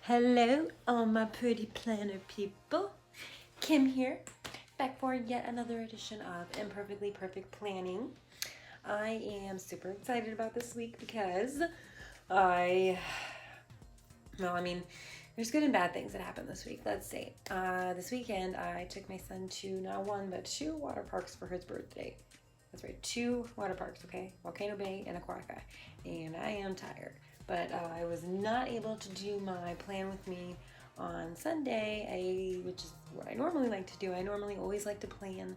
Hello, all my pretty planner people. Kim here, back for yet another edition of Imperfectly Perfect Planning. I am super excited about this week because I, well, I mean, there's good and bad things that happened this week. Let's see. This weekend, I took my son to not one, but two water parks for his birthday. That's right, two water parks, okay? Volcano Bay and Aquatica. And I am tired. But I was not able to do my plan with me on Sunday, which is what I normally like to do. I normally always like to plan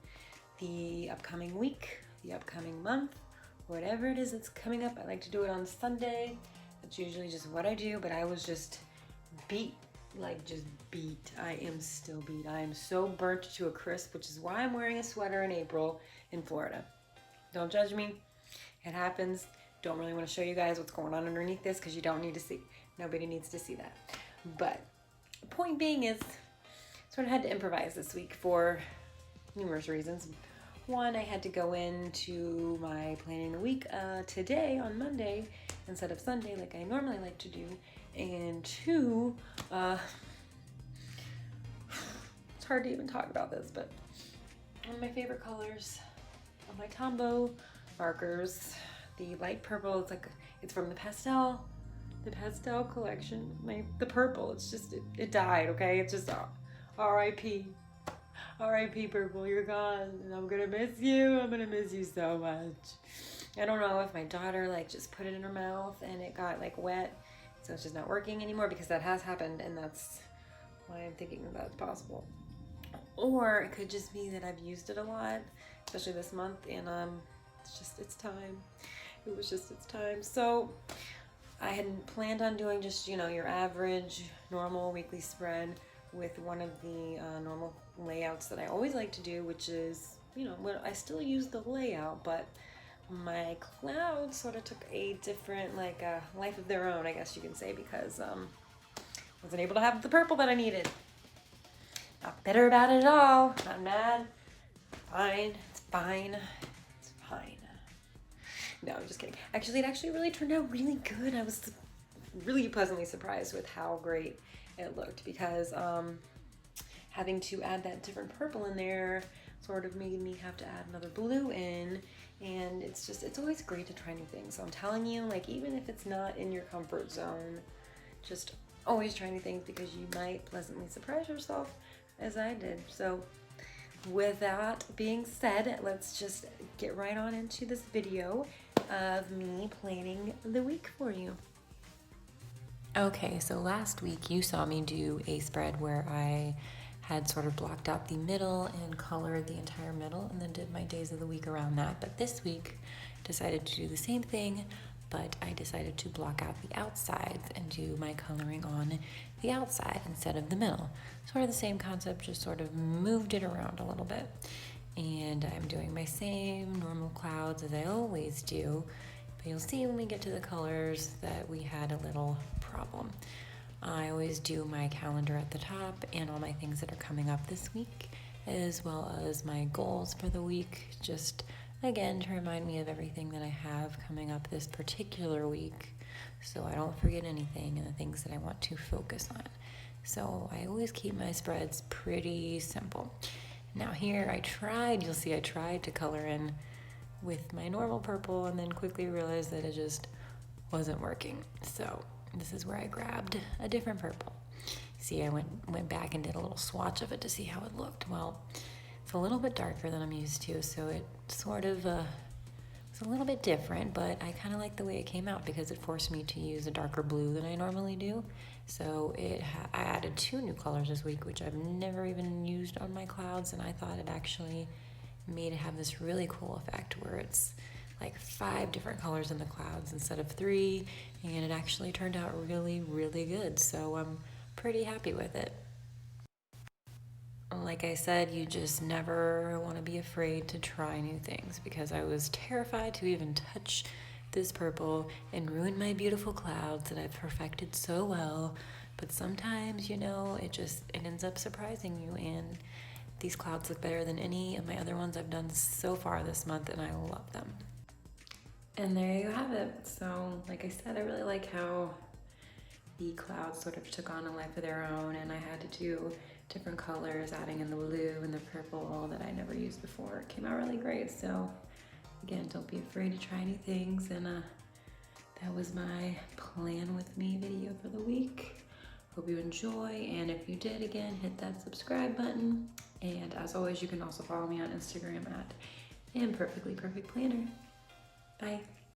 the upcoming week, the upcoming month, whatever it is that's coming up. I like to do it on Sunday. That's usually just what I do, but I was just beat. I am still beat. I am so burnt to a crisp, which is why I'm wearing a sweater in April in Florida. Don't judge me. It happens. Don't really want to show you guys what's going on underneath this because you don't need to see. Nobody needs to see that. But the point being is, sort of had to improvise this week for numerous reasons. One, I had to go into my planning the week today on Monday instead of Sunday like I normally like to do. And two, it's hard to even talk about this, but one of my favorite colors of my Tombow markers, the light purple, it's from the pastel collection. The purple, it died, okay? It's just R.I.P. R.I.P. purple, you're gone, and I'm gonna miss you. I'm gonna miss you so much. I don't know if my daughter just put it in her mouth and it got wet, so it's just not working anymore, because that has happened, and that's why I'm thinking that's possible. Or it could just be that I've used it a lot, especially this month, and it's time. It was just its time. So I had planned on doing just, your average normal weekly spread with one of the normal layouts that I always like to do, which is, I still use the layout, but my clouds sort of took a different, life of their own, I guess you can say, because wasn't able to have the purple that I needed. Not bitter about it at all. Not mad. Fine. It's fine. It's fine. No, I'm just kidding. Actually, it actually really turned out really good. I was really pleasantly surprised with how great it looked, because having to add that different purple in there sort of made me have to add another blue in, and it's always great to try new things. So I'm telling you, even if it's not in your comfort zone, just always try new things, because you might pleasantly surprise yourself, as I did. So with that being said, let's just get right on into this video of me planning the week for you. Okay, so last week you saw me do a spread where I had sort of blocked out the middle and colored the entire middle, and then did my days of the week around that. But this week decided to do the same thing, but I decided to block out the outsides and do my coloring on the outside instead of the middle. Sort of the same concept, just sort of moved it around a little bit. And I'm doing my same normal clouds as I always do, but you'll see when we get to the colors that we had a little problem. I always do my calendar at the top and all my things that are coming up this week, as well as my goals for the week, just again to remind me of everything that I have coming up this particular week, so I don't forget anything and the things that I want to focus on. So I always keep my spreads pretty simple. Now here I tried to color in with my normal purple, and then quickly realized that it just wasn't working. So this is where I grabbed a different purple. See, I went back and did a little swatch of it to see how it looked. Well, it's a little bit darker than I'm used to, so it sort of it's a little bit different, but I kind of like the way it came out, because it forced me to use a darker blue than I normally do. So I added two new colors this week, which I've never even used on my clouds, and I thought it actually made it have this really cool effect where it's 5 different colors in the clouds instead of 3, and it actually turned out really, really good. So I'm pretty happy with it. Like I said, you just never want to be afraid to try new things, because I was terrified to even touch this purple and ruin my beautiful clouds that I've perfected so well. But sometimes, it ends up surprising you, and these clouds look better than any of my other ones I've done so far this month, and I love them. And there you have it. So, like I said, I really like how the clouds sort of took on a life of their own, and I had to do different colors, adding in the blue and the purple that I never used before. It came out really great. So again, don't be afraid to try new things, and that was my plan with me video for the week. Hope you enjoy, and if you did, again, hit that subscribe button. And as always, you can also follow me on Instagram at imperfectly perfect planner. Bye.